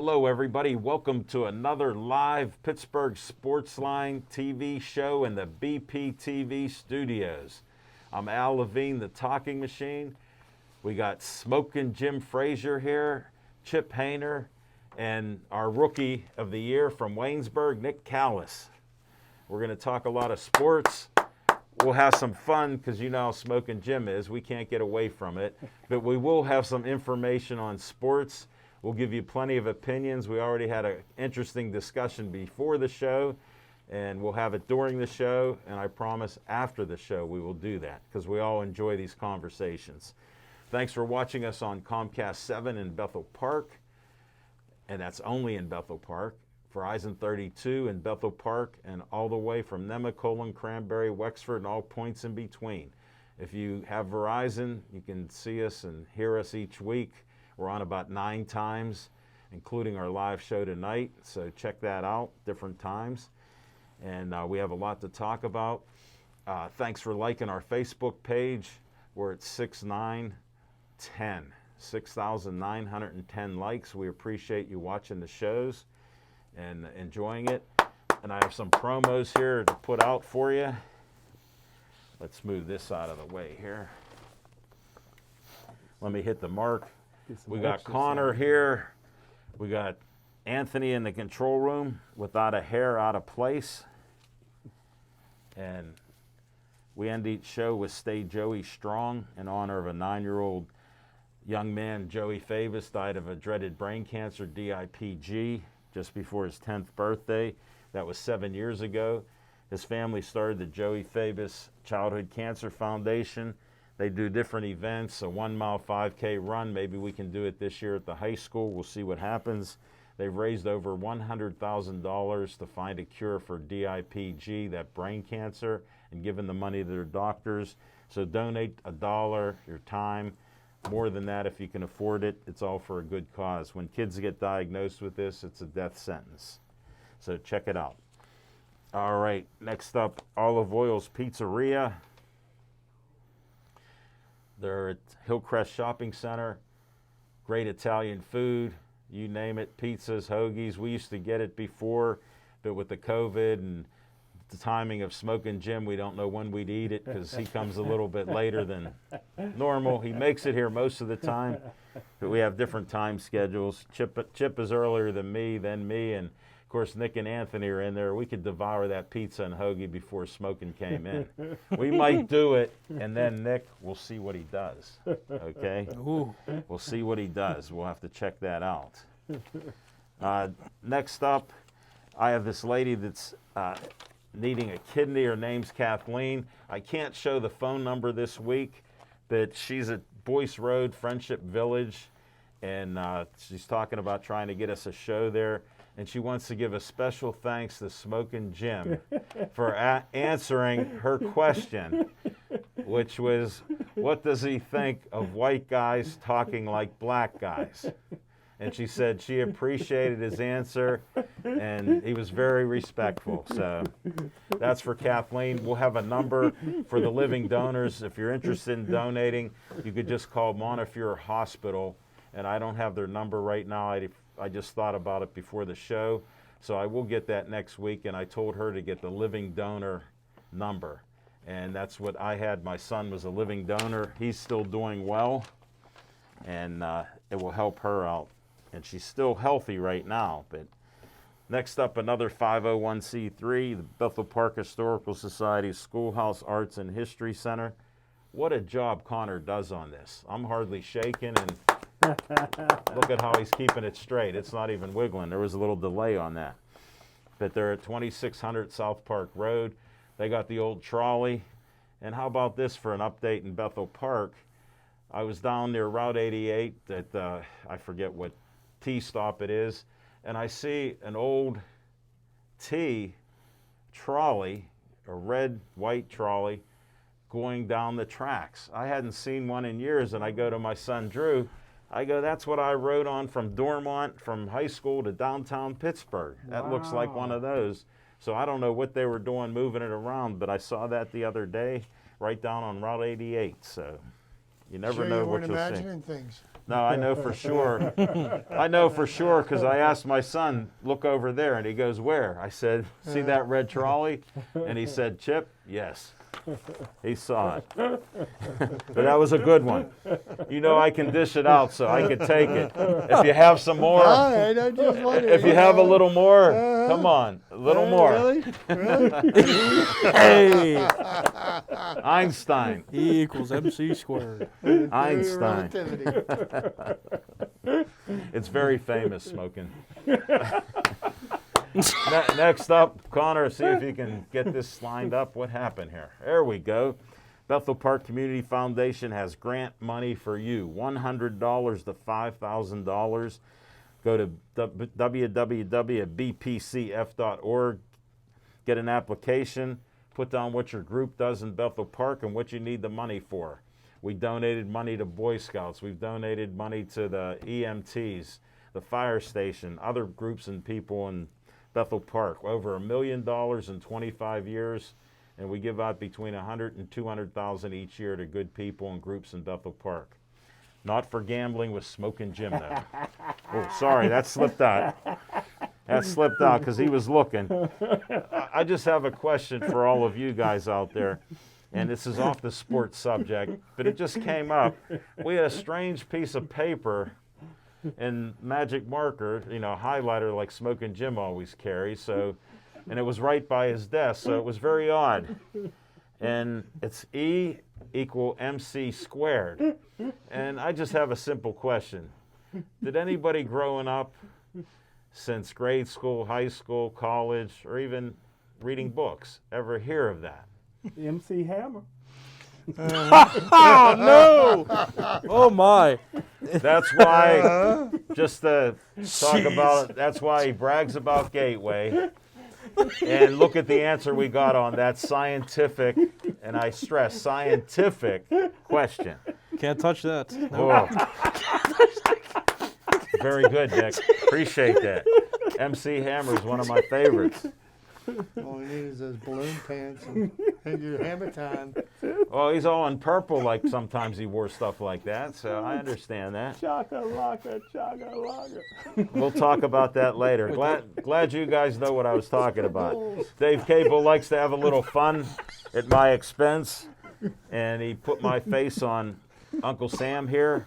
Hello, everybody. Welcome to another live Pittsburgh Sportsline TV show in the BPTV studios. I'm Al Levine, the Talking Machine. We got Smokin' Jim Frazier here, Chip Hayner, and our Rookie of the Year from Waynesburg, Nick Callis. We're going to talk a lot of sports. We'll have some fun because you know how Smokin' Jim is. We can't get away from it. But we will have some information on sports. We'll give you plenty of opinions. We already had an interesting discussion before the show, and we'll have it during the show, and I promise after the show we will do that because we all enjoy these conversations. Thanks for watching us on Comcast 7 in Bethel Park, and that's only in Bethel Park. Verizon 32 in Bethel Park, and all the way from Nemacolin, Cranberry, Wexford, and all points in between. If you have Verizon, you can see us and hear us each week. We're on about 9 times, including our live show tonight, so check that out, different times. And we have a lot to talk about. Thanks for liking our Facebook page. We're at 6,910 likes. We appreciate you watching the shows and enjoying it. And I have some promos here to put out for you. Let's move this out of the way here. Let me hit the mark. We got Connor here. We got Anthony in the control room without a hair out of place. And we end each show with Stay Joey Strong in honor of a 9-year-old young man, Joey Favis, died of a dreaded brain cancer, DIPG, just before his 10th birthday. That was 7 years ago. His family started the Joey Favis Childhood Cancer Foundation. They do different events, a 1-mile 5K run. Maybe we can do it this year at the high school. We'll see what happens. They've raised over $100,000 to find a cure for DIPG, that brain cancer, and given the money to their doctors. So donate $1, your time. More than that, if you can afford it, it's all for a good cause. When kids get diagnosed with this, it's a death sentence. So check it out. All right, next up, Olive Oil's Pizzeria. They're at Hillcrest Shopping Center. Great Italian food, you name it, pizzas, hoagies. We used to get it before, but with the COVID and the timing of Smokin' Jim, we don't know when we'd eat it because he comes a little bit later than normal. He makes it here most of the time, but we have different time schedules. Chip is earlier than me, and of course Nick and Anthony are in there. We could devour that pizza and hoagie before Smokin' came in. We might do it, and then Nick, we'll see what he does, okay? Ooh. We'll see what he does. We'll have to check that out. Next up, I have this lady that's needing a kidney. Her name's Kathleen. I can't show the phone number this week, but she's at Boyce Road, Friendship Village, and she's talking about trying to get us a show there. And she wants to give a special thanks to Smokin' Jim for answering her question, which was, what does he think of white guys talking like black guys? And she said she appreciated his answer, and he was very respectful. So that's for Kathleen. We'll have a number for the living donors. If you're interested in donating, you could just call Montefiore Hospital, and I don't have their number right now. I just thought about it before the show, so I will get that next week, and I told her to get the living donor number, and that's what I had. My son was a living donor. He's still doing well, and it will help her out, and she's still healthy right now. But next up, another 501c3, the Bethel Park Historical Society Schoolhouse Arts and History Center. What a job Connor does on this. I'm hardly shaking, and look at how he's keeping it straight. It's not even wiggling. There was a little delay on that. But they're at 2600 South Park Road. They got the old trolley. And how about this for an update in Bethel Park? I was down near Route 88 at, I forget what T stop it is, and I see an old T trolley, a red, white trolley, going down the tracks. I hadn't seen one in years, and I go to my son Drew. I go, that's what I rode on from Dormont, from high school to downtown Pittsburgh. That looks like one of those. So I don't know what they were doing moving it around, but I saw that the other day right down on Route 88. So You never Sure know you what weren't you'll see. imagining things. No, I know for sure. I know for sure because I asked my son, look over there, and he goes, where? I said, see that red trolley? And he said, Chip, yes. He saw it. But that was a good one. You know I can dish it out, so I could take it. If you have some more, All right, I just wondered. if you have a little more, come on, a little more. Really? Really? Hey, Einstein. E equals MC squared. Einstein. Relativity. It's very famous, smoking. Next up, Connor, see if you can get this lined up. What happened here? There we go. Bethel Park Community Foundation has grant money for you, $100 to $5,000. Go to www.bpcf.org, get an application, put down what your group does in Bethel Park and what you need the money for. We donated money to Boy Scouts. We've donated money to the EMTs, the fire station, other groups and people in Bethel Park. Over $1 million in 25 years, and we give out between $100,000 and $200,000 each year to good people and groups in Bethel Park. Not for gambling with Smoking Jim, though. Oh, sorry, that slipped out. That slipped out because he was looking. I just have a question for all of you guys out there, and this is off the sports subject, but it just came up. We had a strange piece of paper and magic marker, you know, highlighter like Smoking Jim always carries. So, and it was right by his desk, so it was very odd. And it's E equal MC squared. And I just have a simple question. Did anybody growing up since grade school, high school, college, or even reading books ever hear of that? MC Hammer. Oh, no! Oh, my. That's why, just to talk about it, that's why he brags about Gateway. And look at the answer we got on that scientific, and I stress, scientific question. Can't touch that. No. Oh. Very good, Dick. Appreciate that. MC Hammer is one of my favorites. All we need is those balloon pants and your hammer time. Well, he's all in purple, like sometimes he wore stuff like that, so I understand that. Chaka-laka, chaka-laka. We'll talk about that later. Glad you guys know what I was talking about. Dave Cable likes to have a little fun at my expense, and he put my face on Uncle Sam here,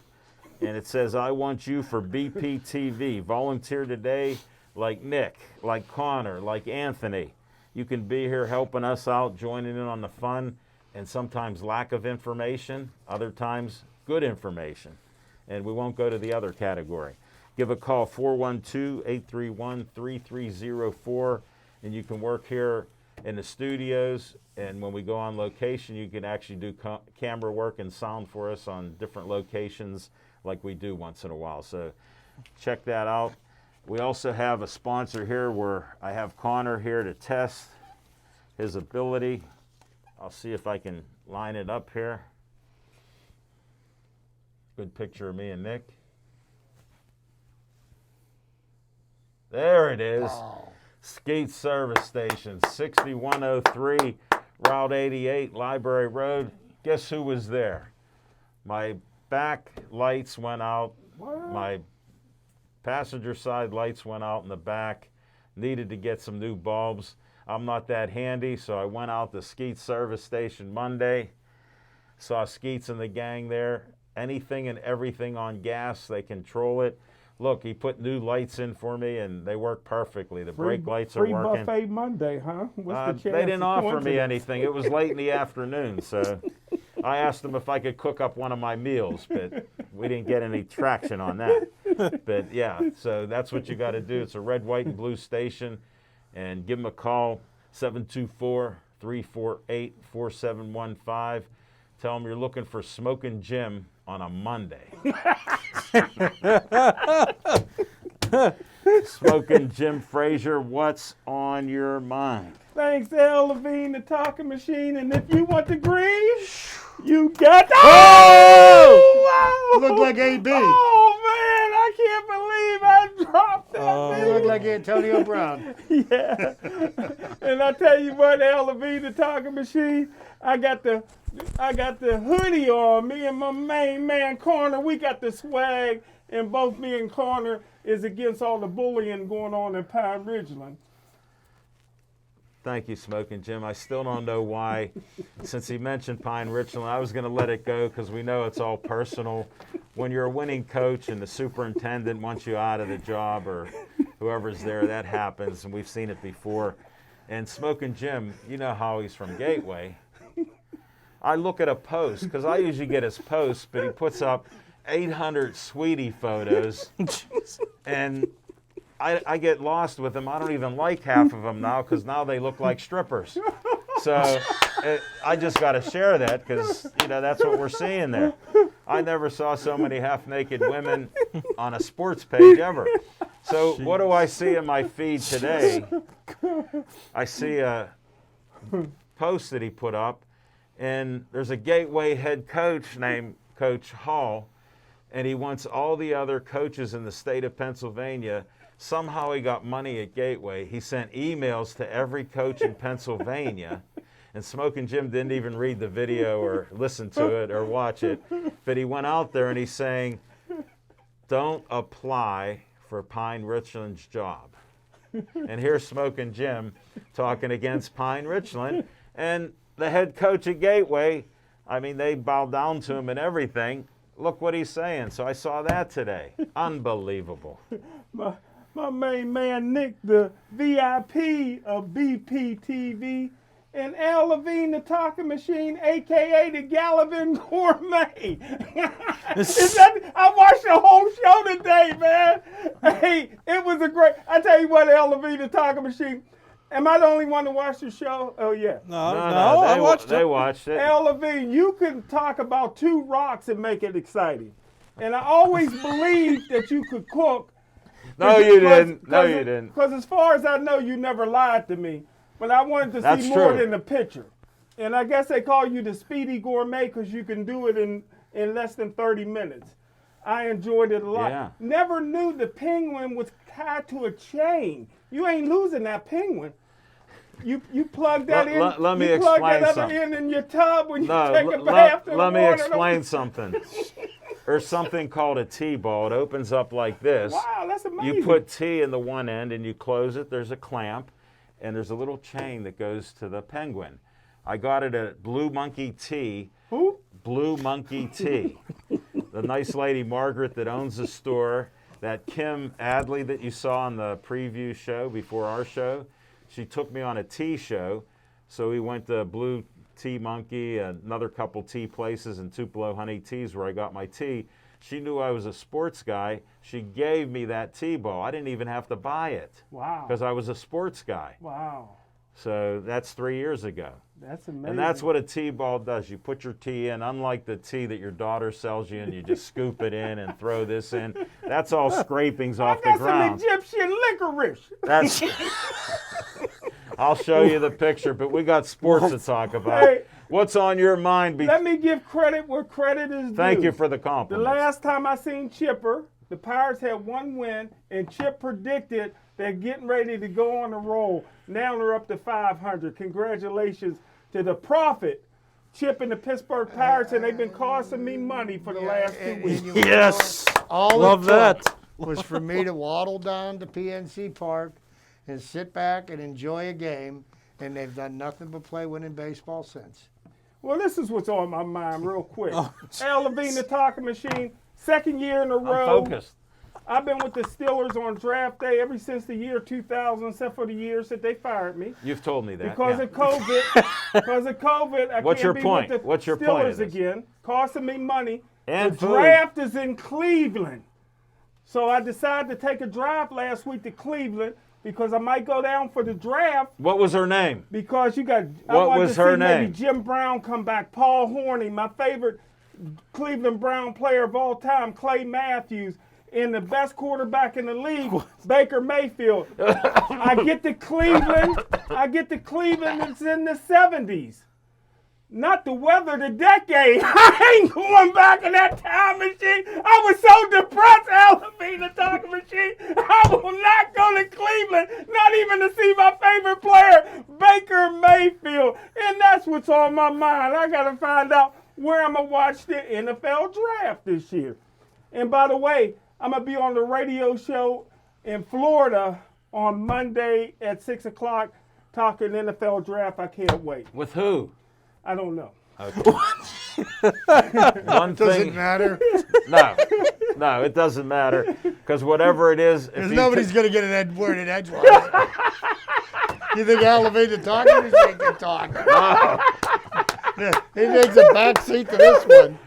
and it says, I want you for BPTV. Volunteer today like Nick, like Connor, like Anthony. You can be here helping us out, joining in on the fun, and sometimes lack of information, other times good information. And we won't go to the other category. Give a call, 412-831-3304, and you can work here in the studios, and when we go on location, you can actually do camera work and sound for us on different locations like we do once in a while. So check that out. We also have a sponsor here where I have Connor here to test his ability. I'll see if I can line it up here. Good picture of me and Nick. There it is. Oh. Skeet Service Station, 6103 Route 88, Library Road. Guess who was there? My back lights went out. What? My passenger side lights went out in the back. Needed to get some new bulbs. I'm not that handy, so I went out to Skeet Service Station Monday. Saw Skeets and the gang there. Anything and everything on gas, they control it. Look, he put new lights in for me, and they work perfectly. The brake lights are working. Free buffet Monday, huh? What's the chance? They didn't offer me coincidence? anything. It was late in the afternoon, so I asked them if I could cook up one of my meals, but we didn't get any traction on that. But yeah, so that's what you got to do. It's a red, white, and blue station, and give them a call, 724-348-4715. Tell them you're looking for Smoking Jim on a Monday. Smoking Jim Frazier, what's on your mind? Thanks, L. Levine, the talking machine. And if you want the green, you got. Look like AB. Oh man, I can't believe I dropped it. You look like Antonio Brown. Yeah. And I tell you what, Al Levine, the talking machine, I got the hoodie on. Me and my main man Corner, we got the swag, and both me and Corner is against all the bullying going on in Pine Ridgeland. Thank you, Smoking Jim. I still don't know why, since he mentioned Pine Richland, I was going to let it go because we know it's all personal. When you're a winning coach and the superintendent wants you out of the job or whoever's there, that happens, and we've seen it before. And Smoking Jim, you know how he's from Gateway. I look at a post, because I usually get his posts, but he puts up 800 sweetie photos, and I get lost with them. I don't even like half of them now because now they look like strippers. So I just got to share that because, you know, that's what we're seeing there. I never saw so many half-naked women on a sports page ever. So what do I see in my feed today? I see a post that he put up, and there's a Gateway head coach named Coach Hall, and he wants all the other coaches in the state of Pennsylvania. Somehow he got money at Gateway. He sent emails to every coach in Pennsylvania, and Smoking Jim didn't even read the video or listen to it or watch it, but he went out there and he's saying, don't apply for Pine Richland's job. And here's Smoking Jim talking against Pine Richland, and the head coach at Gateway, I mean, they bowed down to him and everything. Look what he's saying. So I saw that today. Unbelievable. My main man Nick, the VIP of BPTV, and Al Levine, the talking machine, a.k.a. the Gallivan Gourmet. I watched the whole show today, man. Hey, it was a great, I tell you what, Al Levine, the talking machine, am I the only one to watch the show? Oh, yeah. No, I watched it. They watched it. Al Levine, you can talk about two rocks and make it exciting. And I always believed that you could cook. No, you didn't. No, you didn't. Because as far as I know, you never lied to me. But I wanted to That's see more true. than the picture. And I guess they call you the Speedy Gourmet because you can do it in less than 30 minutes. I enjoyed it a lot. Yeah. Never knew the penguin was tied to a chain. You ain't losing that penguin. You plug that in. Let me you plug explain that other something. end in your tub when you No, take a bath. let me explain something. There's something called a T-ball. It opens up like this. Wow, that's amazing. You put T in the one end and you close it. There's a clamp, and there's a little chain that goes to the penguin. I got it at Blue Monkey Tea. Who? Blue Monkey Tea. The nice lady Margaret that owns the store, that Kim Adley that you saw on the preview show before our show, she took me on a tea show. So we went to Blue Tea Monkey, another couple tea places, and Tupelo Honey Teas where I got my tea. She knew I was a sports guy. She gave me that tea ball. I didn't even have to buy it. Wow. Because I was a sports guy. Wow. So that's 3 years ago. That's amazing. And that's what a tea ball does. You put your tea in, unlike the tea that your daughter sells you, and you just scoop it in and throw this in. That's all scrapings off the I got ground. some Egyptian licorice. That's. I'll show you the picture, but we got sports to talk about. Hey, What's on your mind? let me give credit where credit is due. Thank you for the The compliment. last time I seen Chipper, the Pirates had one win, and Chip predicted they're getting ready to go on a roll. Now they're up to 500. Congratulations to the Prophet, Chip and the Pittsburgh Pirates, and they've been costing me money for the last 2 weeks. you know Yes. all Love it took that. was for me to waddle down to PNC Park and sit back and enjoy a game, and they've done nothing but play winning baseball since. Well, this is what's on my mind real quick. Al Levine, the talking machine, second year in a I'm row. focused. I've been with the Steelers on draft day ever since the year 2000, except for the years that they fired me. You've told me that. Because yeah. of COVID, I What's can't your be point? with the What's your Steelers point of this? again, costing me money. And the food. draft is in Cleveland. So I decided to take a drive last week to Cleveland because I might go down for the draft What was her name? because you got I What wanted was to her see maybe name? Jim Brown come back, Paul Horney, my favorite Cleveland Brown player of all time, Clay Matthews, and the best quarterback in the league, Baker Mayfield. I get to Cleveland, it's in the 70s. not the weather, the decade. I ain't going back in that time machine. I was so depressed, Alavine, the talking machine. I will not go to Cleveland, not even to see my favorite player, Baker Mayfield. And that's what's on my mind. I got to find out where I'm going to watch the NFL draft this year. And by the way, I'm going to be on the radio show in Florida on Monday at 6 o'clock talking NFL draft. I can't wait. With who? I don't know. One Does thing. it matter? No, it doesn't matter because whatever it is, Because nobody's going to get an word in edgewise. You think Alavine the talking machine can talk? He takes a back seat to this one.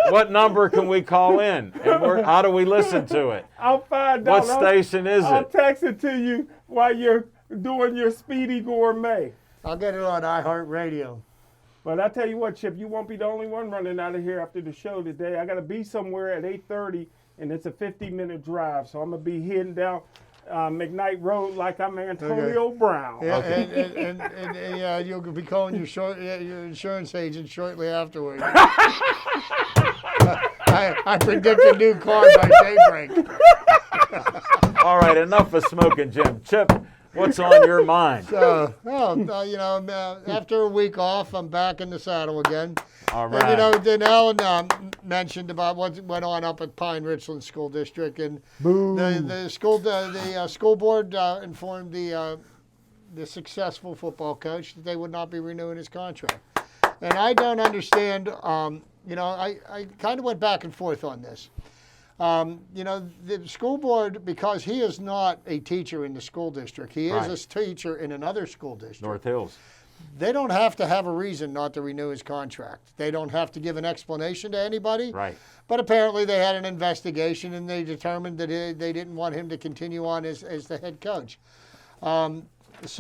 what number can we call in, and how do we listen to it? I'll find out. What station is I'll it? text it to you while you're doing your Speedy Gourmet. I'll get it on iHeartRadio. But I tell you what, Chip, you won't be the only one running out of here after the show today. I got to be somewhere at 8:30, and it's a 50-minute drive. So I'm going to be heading down McKnight Road like I'm Antonio Brown. Yeah, and you'll be calling your insurance agent shortly afterwards. I predict a new car by daybreak. All right, enough of smoking, Jim. Chip, what's on your mind? After a week off, I'm back in the saddle again. All And, right. then Alan mentioned about what went on up at Pine Richland School District, and the school board informed the successful football coach that they would not be renewing his contract. And I don't understand. I kind of went back and forth on this. The school board, because he is not a teacher in the school district, he Right. is a teacher in another school district. North Hills. They don't have to have a reason not to renew his contract. They don't have to give an explanation to anybody. Right. But apparently they had an investigation and they determined that they didn't want him to continue on as the head coach. That's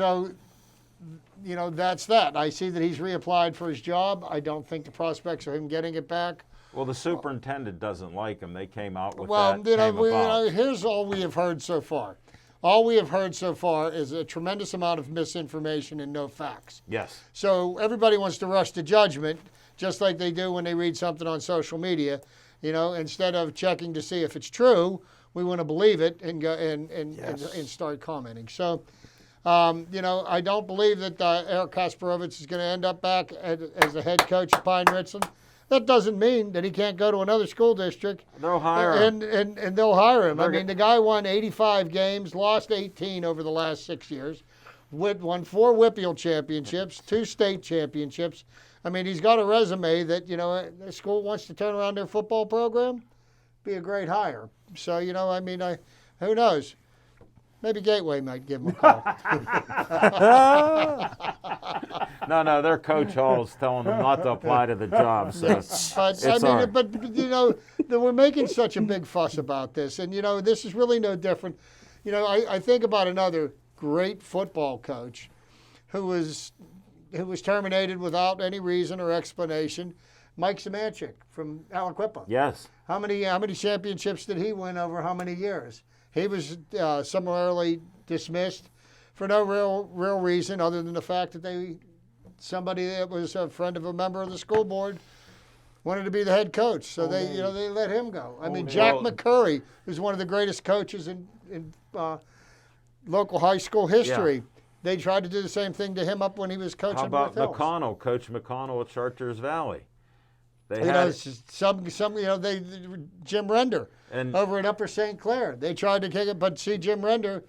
that. I see that he's reapplied for his job. I don't think the prospects of him getting it back. Well, the superintendent doesn't like him. They came out with Well, that. Came about. here's all we have heard so far. All we have heard so far is a tremendous amount of misinformation and no facts. Yes. So everybody wants to rush to judgment, just like they do when they read something on social media. Instead of checking to see if it's true, we want to believe it and go and start commenting. So, I don't believe that Eric Kasparovich is going to end up back as the head coach of Pine Richland. That doesn't mean that he can't go to another school district. They'll hire him. And they'll hire him. They're The guy won 85 games, lost 18 over the last 6 years, won 4 Whippeal championships, 2 state championships. He's got a resume that, the school wants to turn around their football program, be a great hire. So, who knows? Maybe Gateway might give him a call. No, their coach Hall's telling them not to apply to the job. So We're making such a big fuss about this, and this is really no different. I think about another great football coach who was terminated without any reason or explanation. Mike Samanchik from Aliquippa. yes. How many championships did he win over how many years? He was summarily dismissed for no real reason other than the fact that somebody that was a friend of a member of the school board wanted to be the head coach, so they let him go. Jack McCurry, who's one of the greatest coaches in local high school history. Yeah. They tried to do the same thing to him up when he was coaching How about North Hills. McConnell, Coach McConnell at Chartiers Valley? They Jim Render And- over in Upper St. Clair. They tried to kick it, but see, Jim Render,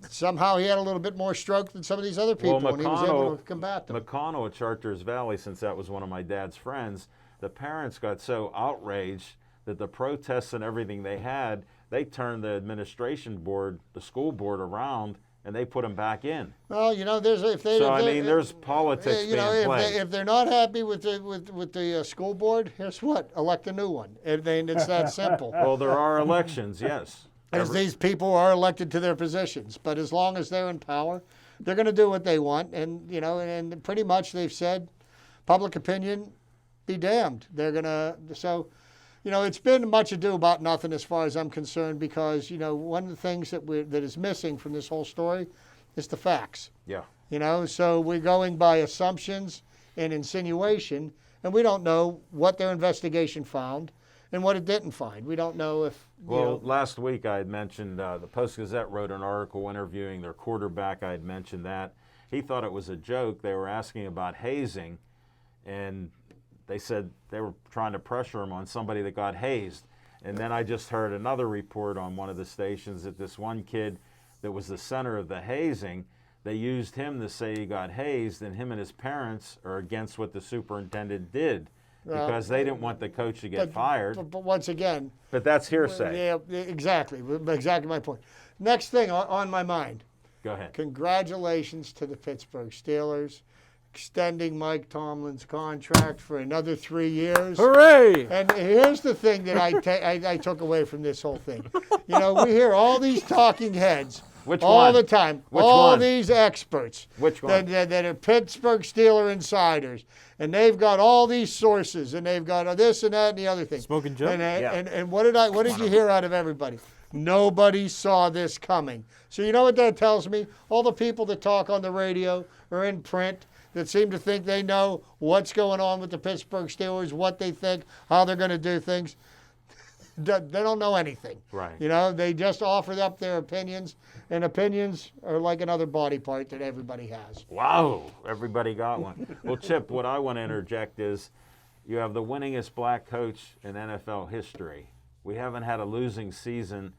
somehow he had a little bit more stroke than some of these other people, and he was able to combat them. McConnell at Chartiers Valley, since that was one of my dad's friends, the parents got so outraged that the protests and everything they had, they turned the administration board, the school board around, and they put him back in. Well, there's politics being played. If they're not happy with the school board, guess what? Elect a new one. It's that simple. Well, there are elections, yes. As these people are elected to their positions, but as long as they're in power, they're going to do what they want, and pretty much they've said, public opinion, be damned. They're going to it's been much ado about nothing as far as I'm concerned, because one of the things that is missing from this whole story is the facts. Yeah. You know, so we're going by assumptions and insinuation, and we don't know what their investigation found and what it didn't find. We don't know if, Well, last week I had mentioned the Post-Gazette wrote an article interviewing their quarterback. I had mentioned that. He thought it was a joke. They were asking about hazing, and they said they were trying to pressure him on somebody that got hazed. And then I just heard another report on one of the stations that this one kid that was the center of the hazing, they used him to say he got hazed, and him and his parents are against what the superintendent did because they didn't want the coach to get fired. But once again, But that's hearsay. yeah, exactly my point. Next thing on my mind, Go ahead. congratulations to the Pittsburgh Steelers, extending Mike Tomlin's contract for another 3 years. Hooray! And here's the thing that I took away from this whole thing. You know, we hear all these talking heads Which all one? the time, Which all one? these experts Which one? that are Pittsburgh Steeler insiders, and they've got all these sources, and they've got this and that and the other thing. Smoking Joe? And what did you hear out of everybody? Nobody saw this coming. So you know what that tells me? All the people that talk on the radio or in print that seem to think they know what's going on with the Pittsburgh Steelers, what they think, how they're going to do things. They don't know anything. Right. You know, they just offered up their opinions, and opinions are like another body part that everybody has. Wow, everybody got one. Well, Chip, what I want to interject is you have the winningest black coach in NFL history. We haven't had a losing season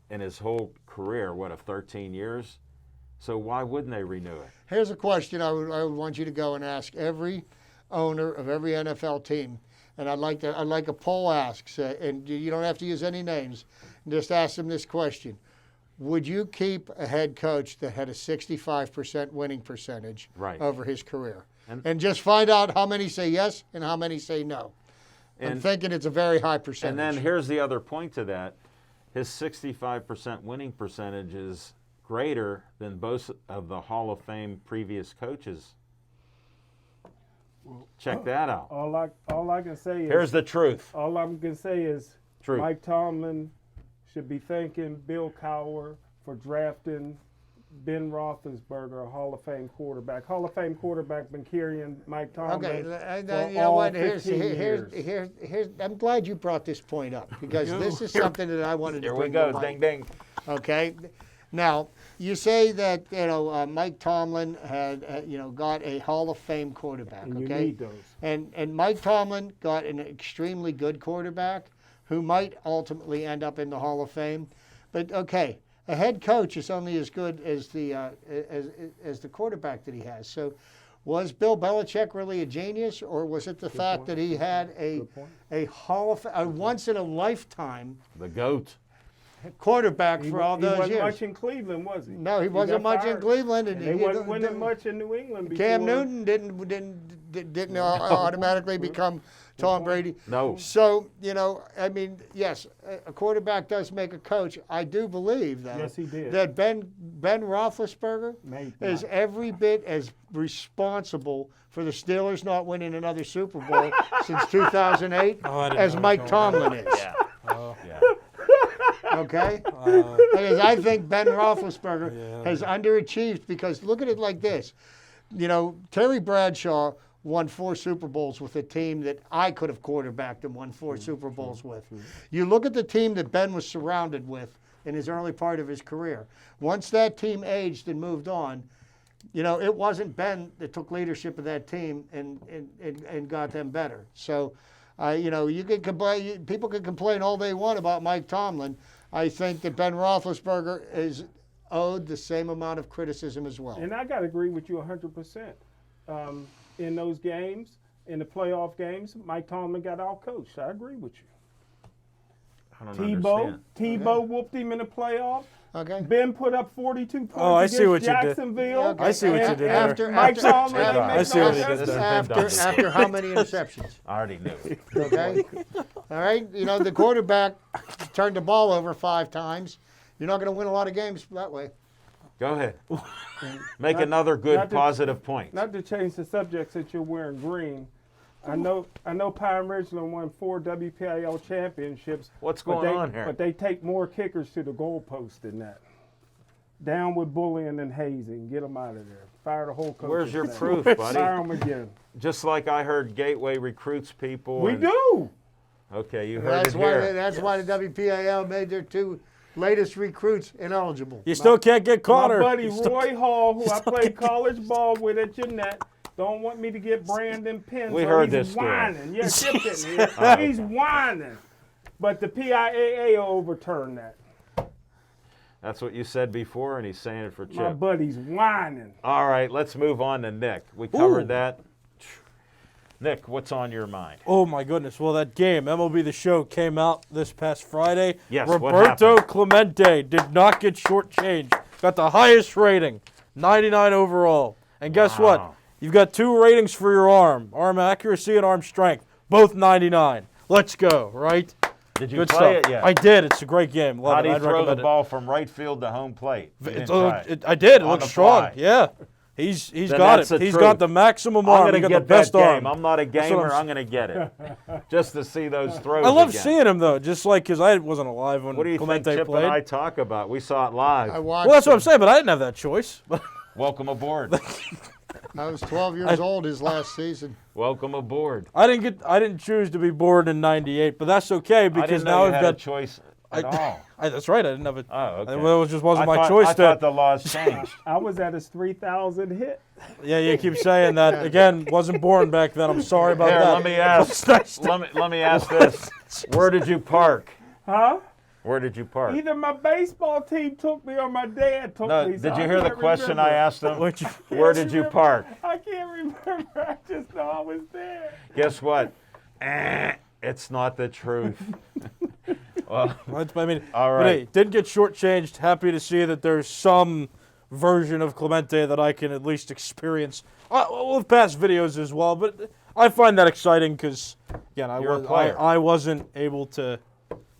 in his whole career, what, of 13 years? So why wouldn't they renew it? Here's a question I would want you to go and ask every owner of every NFL team, and I'd like a poll asks, and you don't have to use any names, just ask them this question: would you keep a head coach that had a 65% winning percentage Right. over his career? And- And just find out how many say yes and how many say no. I'm And- thinking it's a very high percentage. And then here's the other point to that. His 65% winning percentage is greater than both of the Hall of Fame previous coaches. Check that out. All I can say is Here's the truth. all I'm gonna say is Truth. Mike Tomlin should be thanking Bill Cowher for drafting Ben Roethlisberger, a Hall of Fame quarterback. Hall of Fame quarterback been carrying Mike Tomlin Okay, for you know all what? 15 years. Here's. I'm glad you brought this point up because this is something that I wanted to Here we bring go. to light. Ding, ding. Okay. Now you say that Mike Tomlin had got a Hall of Fame quarterback. And you Okay. need those. And Mike Tomlin got an extremely good quarterback who might ultimately end up in the Hall of Fame. But okay, a head coach is only as good as the quarterback that he has. So, was Bill Belichick really a genius, or was it the fact that he had a once in a lifetime The GOAT. quarterback He for all he those wasn't years? much in Cleveland, was he? No, he wasn't got much in fired. Cleveland, and And they he wasn't winning much in New England before. Cam Newton didn't automatically become Tom Brady. No. So, I mean, yes, a quarterback does make a coach. I do believe, though, Yes, he did. that Ben Roethlisberger Maybe is not. every bit as responsible for the Steelers not winning another Super Bowl since 2008 Oh, I didn't as know Mike that was going Tomlin is. Yeah. Okay? Uh, Because I think Ben Roethlisberger Yeah. has underachieved because look at it like this. Terry Bradshaw won 4 Super Bowls with a team that I could have quarterbacked and won 4 Super Bowls with. You look at the team that Ben was surrounded with in his early part of his career. Once that team aged and moved on, it wasn't Ben that took leadership of that team and got them better. So, you can complain. People can complain all they want about Mike Tomlin. I think that Ben Roethlisberger is owed the same amount of criticism as well. And I got to agree with you 100%. In those games, in the playoff games, Mike Tomlin got out-coached. I agree with you. I don't understand. Tebow whooped him in the playoffs. Okay. Ben put up 42 points Oh, I against see what you did. Jacksonville. Okay. I see what you And did there. Mike Tomlin after- ain't I make see no what he did adjustments. there. After how many interceptions? I already knew. Okay. All right. The quarterback turned the ball over 5 times. You're not going to win a lot of games that way. Go ahead. Make another good not to- positive point. Not to change the subject since you're wearing green. I know Pine Ridgeland won 4 WPIL championships. What's but going they- on here? But they take more kickers to the goalpost than that. Down with bullying and hazing. Get them out of there. Fire the whole coach. Where's your proof, Fire buddy? them again. Just like I heard Gateway recruits people. We and- do. Okay, you heard That's it why. here. That's why the WPAL made their 2 latest recruits ineligible. You still can't get Connor. My buddy You still- Roy Hall, who I played college ball with at Jeanette, don't want me to get Brandon Penn. We so heard he's this story. whining. Yeah, Chip didn't hear. He's whining. But the PIAA will overturn that. That's what you said before, and he's saying it for My Chip. buddy's whining. All right, let's move on to Nick. We covered Ooh. that. Nick, what's on your mind? Oh my goodness! Well, that game, MLB The Show, came out this past Friday. Yes, what Roberto happened? Clemente did not get shortchanged. Got the highest rating, 99 overall. And guess what? Wow. You've got 2 ratings for your arm accuracy and arm strength, both 99. Let's go, right? Did you Good play stuff. it yet? I did. It's a great game. Love How it. do you I'd throw the recommend it. ball from right field to home plate? You didn't try it. I did. It On looks the strong. fly. Yeah. He's Then got that's it. the He's truth. got the maximum I'm arm. going He to got the get best that arm. game. I'm not a what I'm gamer. s- I'm going to get it. Just to see those throws I love again. seeing him though, just like because I wasn't alive when What do you Clemente think Chip played. and I talk about? We saw it live. I watched. Well, that's what I'm it. saying, but I didn't have that choice. Welcome aboard. I was 12 years old his last season. Welcome aboard. I didn't choose to be born in '98, but that's okay I because didn't know now you I've had a got. choice at all. That's right. I didn't have it. Oh, okay. Well, it just wasn't my I choice. thought the laws changed. I was at his 3,000 hit. Yeah, you keep saying that. Again, wasn't born back then. I'm sorry about Here, that. let me ask. let me ask this. Where did you park? Huh? Where did you park? Either my baseball team took me or my dad took No, me. so did you I hear the can't question I remember. asked him? Where'd you- Where did you park? I can't remember. I just know I was there. Guess what? It's not the truth. Well, I mean, all but hey, right. didn't get shortchanged. Happy to see that there's some version of Clemente that I can at least experience with past videos as well. But I find that exciting because, again, You're a player. I wasn't able to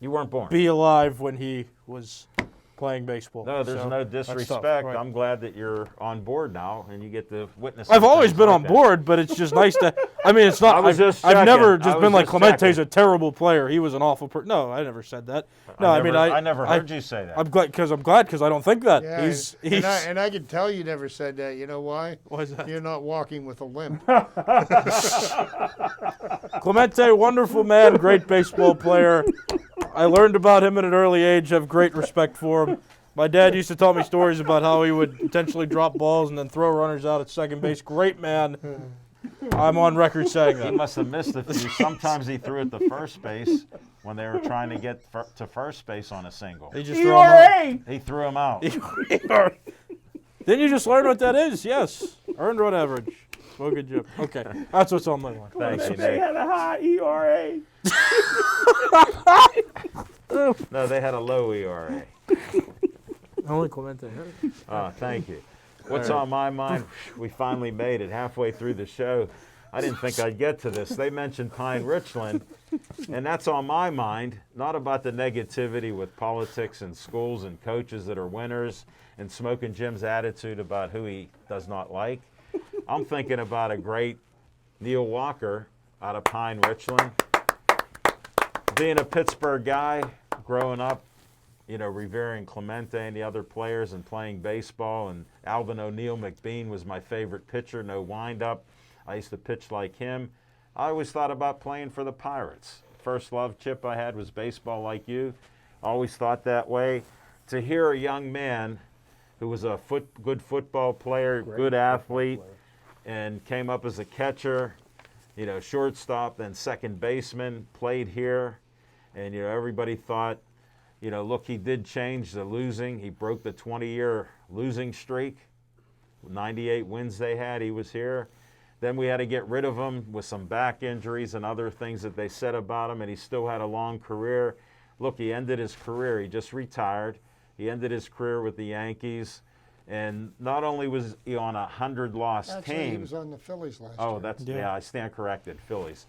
You weren't born. be alive when he was playing baseball. No, there's So, no that's tough, disrespect. right. I'm glad that you're on board now and you get to witness. I've always things been like on that. board, but it's just nice to. I mean, it's not. I was just I've never checking. I just was been like just Clemente's checking. a terrible player. He was an awful person. No, I never said that. No, I never heard you say that. I'm glad because I don't think that. Yeah, he's. and I can tell you never said that. You know why? Why is that? You're not walking with a limp. Clemente, wonderful man, great baseball player. I learned about him at an early age. Have great respect for him. My dad used to tell me stories about how he would intentionally drop balls and then throw runners out at second base. Great man. I'm on record saying He that. must have missed a few. Sometimes he threw at the first base when they were trying to get to first base on a single. He just threw him out. ERA. He threw him out. Didn't you just learn what that is? Yes. Earned run average. Well, good job. Okay. That's what's on my mind. Thank you, They Nick. had a high ERA. No, they had a low ERA. Only Clemente. Thank you. What's on my mind? We finally made it halfway through the show. I didn't think I'd get to this. They mentioned Pine Richland, and that's on my mind, not about the negativity with politics and schools and coaches that are winners and Smoking Jim's attitude about who he does not like. I'm thinking about a great Neil Walker out of Pine Richland. Being a Pittsburgh guy, growing up, you know, revering Clemente and the other players and playing baseball, and Alvin O'Neill McBean was my favorite pitcher, no windup. I used to pitch like him. I always thought about playing for the Pirates. First love, Chip, I had was baseball like you. Always thought that way. To hear a young man who was a good football player, good athlete, and came up as a catcher, you know, shortstop, then second baseman, played here, and, you know, everybody thought, you know, look, he did change the losing. He broke the 20-year losing streak. 98 wins they had, he was here. Then we had to get rid of him with some back injuries and other things that they said about him, and he still had a long career. Look, he ended his career. He just retired. He ended his career with the Yankees. And not only was he on a 100-loss Actually, team. he was on the Phillies last Oh, year. that's Yeah. yeah. I stand corrected, Phillies.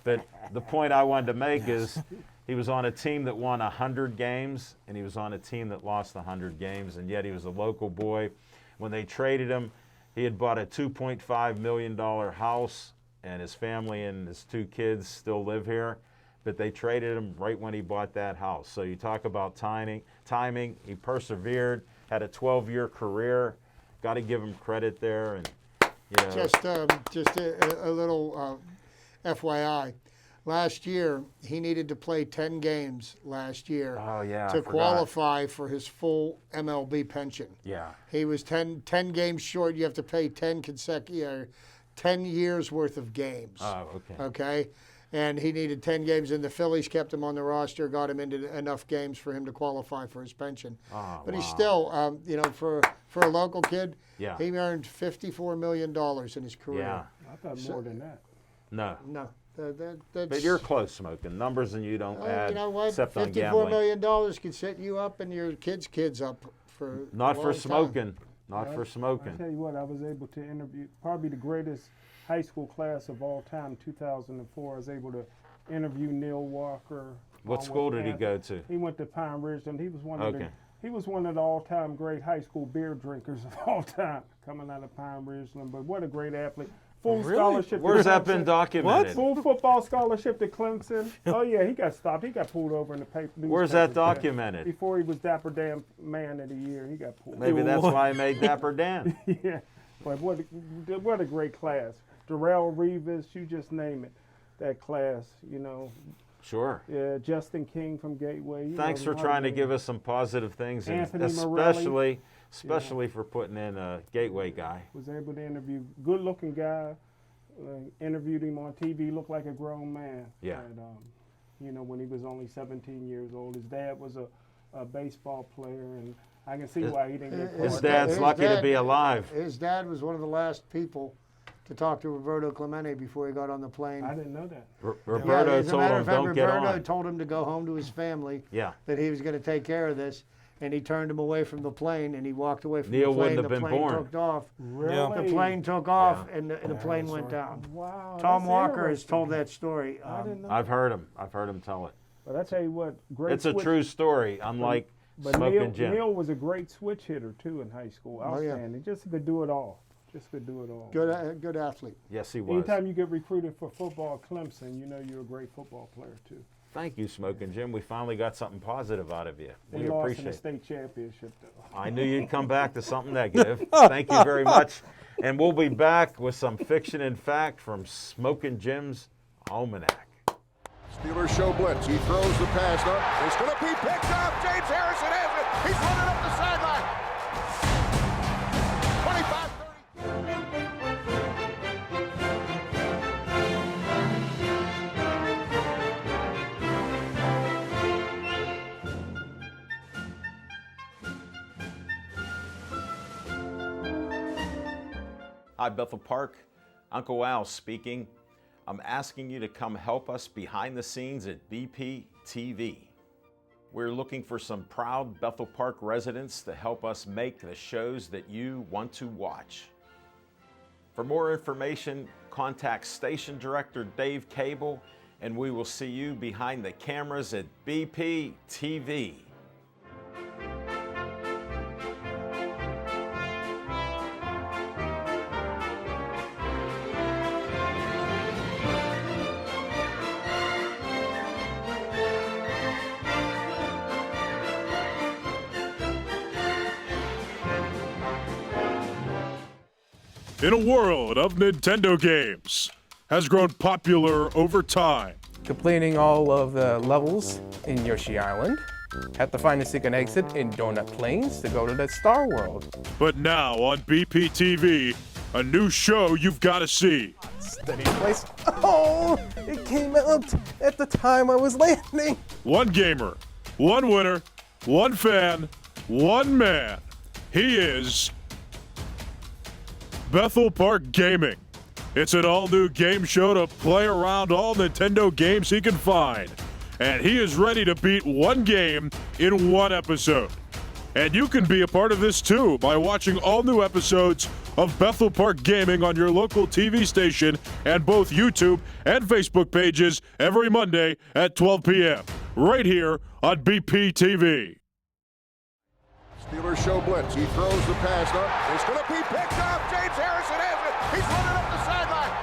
But the point I wanted to make is he was on a team that won 100 games, and he was on a team that lost 100 games, and yet he was a local boy. When they traded him, he had bought a $2.5 million house, and his family and his 2 kids still live here. But they traded him right when he bought that house. So you talk about timing. He persevered, had a 12-year career, got to give him credit there. And Just a little FYI. Last year, he needed to play 10 games last year oh yeah, I to forgot. qualify for his full MLB pension. Yeah, He was 10 games short. You have to pay 10 years worth of games. oh okay. Okay? And he needed 10 games, and the Phillies kept him on the roster, got him into enough games for him to qualify for his pension. Oh, But he's wow. still, for a local kid, Yeah. he earned $54 million in his career. Yeah, I thought more than that. no. No, that's. But you're close, Smoking. Numbers and you don't add, You know what? except on $54 gambling. million can set you up and your kids up for Not a for long time. smoking. Not for I smoking. tell you what, I was able to interview probably the greatest high school class of all time, 2004. I was able to interview Neil Walker. What along school with did he Anthony. go to? He went to Pine Ridge, and he was one of Okay. he was one of the all-time great high school beer drinkers of all time, coming out of Pine Ridgeland. But what a great athlete! Full Really? scholarship. Where's to that been Clemson. documented? Full football scholarship to Clemson. Oh yeah, he got stopped. He got pulled over in the paper. Where's that newspapers. documented? Before he was Dapper Dan Man of the Year, he got pulled. Maybe that's why I made Dapper Dan. Yeah, but what a great class. Darrell Reeves, you just name it. That class, Sure. Yeah, Justin King from Gateway. Thanks for trying to give us some positive things, and Anthony Morelli. especially for putting in a Gateway guy. Was able to interview good-looking guy. Interviewed him on TV. Looked like a grown man. Yeah. And, when he was only 17 years old, his dad was a baseball player, and I can see why he didn't get His caught. dad's lucky to be alive. His dad was one of the last people to talk to Roberto Clemente before he got on the plane. I didn't know that. Roberto as a told matter him, of fact, don't get Roberto on. told him to go home to his family, Yeah. that he was going to take care of this, and he turned him away from the plane, and he walked away from Neil the plane. wouldn't have the been plane born. took off. Really? The plane took off, and the plane went down. Wow. Tom that's Walker has interesting. told that story. I didn't know. I've heard him tell it. But I tell you what, great. It's a switch- true story, unlike But Smoking Jim. Neil was a great switch hitter too in high school. Oh, yeah. Outstanding. Just could do it all. Good athlete. Yes, he was. Anytime you get recruited for football at Clemson, you know you're a great football player too. Thank you, Smoking Jim. We finally got something positive out of you. They We lost in appreciate the it. state championship though. I knew you'd come back to something negative. Thank you very much. And we'll be back with some fiction and fact from Smoking Jim's Almanac. Steelers show blitz. He throws the pass up. It's going to be picked up. James Harrison has it. He's running up the sideline. 25-30. Hi, Bethel Park. Uncle Al speaking. I'm asking you to come help us behind the scenes at BP TV. We're looking for some proud Bethel Park residents to help us make the shows that you want to watch. For more information, contact Station Director Dave Cable, and we will see you behind the cameras at BP TV. In a world of Nintendo games, has grown popular over time. Completing all of the levels in Yoshi Island. Have to find a secret exit in Donut Plains to go to that Star World. But now on BPTV, a new show you've got to see. Steady place. Oh, it came out at the time I was landing. One gamer, one winner, one fan, one man. He is Bethel Park Gaming. It's an all-new game show to play around all Nintendo games he can find. And he is ready to beat one game in one episode. And you can be a part of this too by watching all new episodes of Bethel Park Gaming on your local TV station and both YouTube and Facebook pages every Monday at 12 p.m. right here on BPTV. Steelers show blitz. He throws the pass up. It's going to be picked up. James Harrison has it. He's running up the sideline.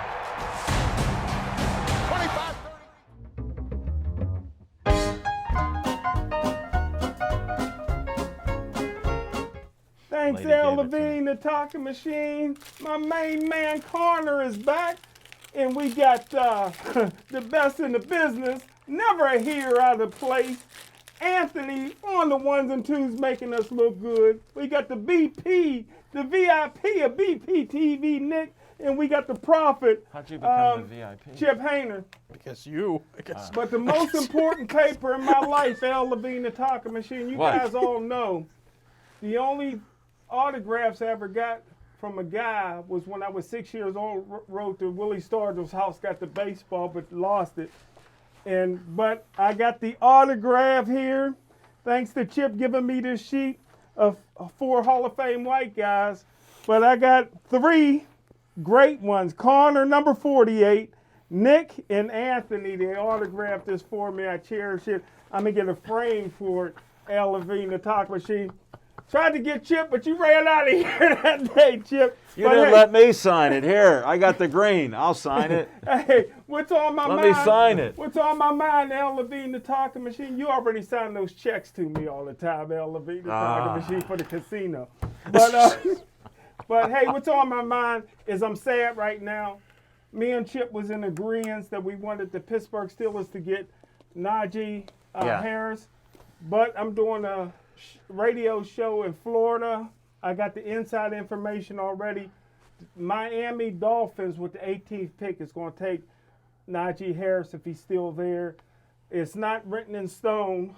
25-30. Thank lady Al gave it to me. Levine, the talking machine. My main man Connor is back. And we got the best in the business, never a here out of place. Anthony on the ones and twos making us look good. We got the BP, the VIP of BP TV, Nick. And we got the prophet, How'd you become the VIP? Chip Hayner. Because you. I guess. But the most important paper in my life, Al Levine, the talking machine, you What? guys all know. The only autographs I ever got from a guy was when I was 6 years old, rode to Willie Stargell's house, got the baseball, but lost it. But I got the autograph here, thanks to Chip giving me this sheet of 4 Hall of Fame white guys. But I got 3 great ones. Connor, number 48. Nick and Anthony, they autographed this for me. I cherish it. I'm going to get a frame for it. Al Levine, the talk machine. Tried to get Chip, but you ran out of here that day, Chip. You But didn't hey, let me sign it. Here, I got the green. I'll sign it. Hey, what's on my Let mind? me sign it. What's on my mind, Al Levine, the talking machine? You already signed those checks to me all the time, Al Levine, the talking machine for the casino. But hey, what's on my mind is I'm sad right now. Me and Chip was in agreement that we wanted the Pittsburgh Steelers to get Najee Yeah. Harris, but I'm doing a radio show in Florida. I got the inside information already. Miami Dolphins with the 18th pick is going to take Najee Harris if he's still there. It's not written in stone,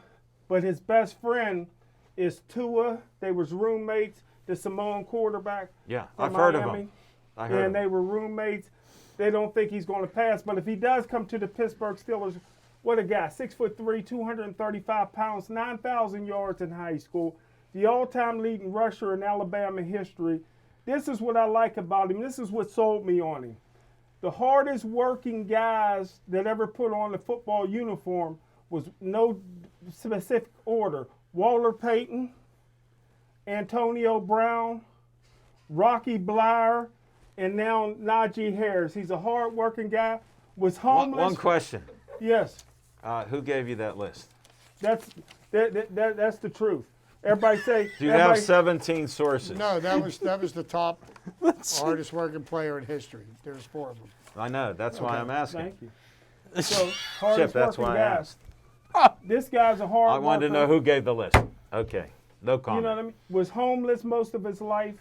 but his best friend is Tua. They was roommates, the Simone quarterback. Yeah, from I've heard of Miami. him. I heard of And they him. were roommates. They don't think he's going to pass, but if he does come to the Pittsburgh Steelers, what a guy, 6'3", 235 pounds, 9,000 yards in high school, the all-time leading rusher in Alabama history. This is what I like about him. This is what sold me on him. The hardest working guys that ever put on the football uniform was no specific order. Walter Payton, Antonio Brown, Rocky Bleier, and now Najee Harris. He's a hard-working guy. Was homeless. One question. Yes, Who gave you that list? that's the truth. Everybody say. Do you have everybody- 17 sources? No, that was the top hardest working player in history. There's 4 of them. I know. That's why I'm asking. Thank you. So Chip, hardest that's working why I guys. asked. This guy's a hard. I wanted to know worker. who gave the list. Okay. No You comment. know what I mean? Was homeless most of his life.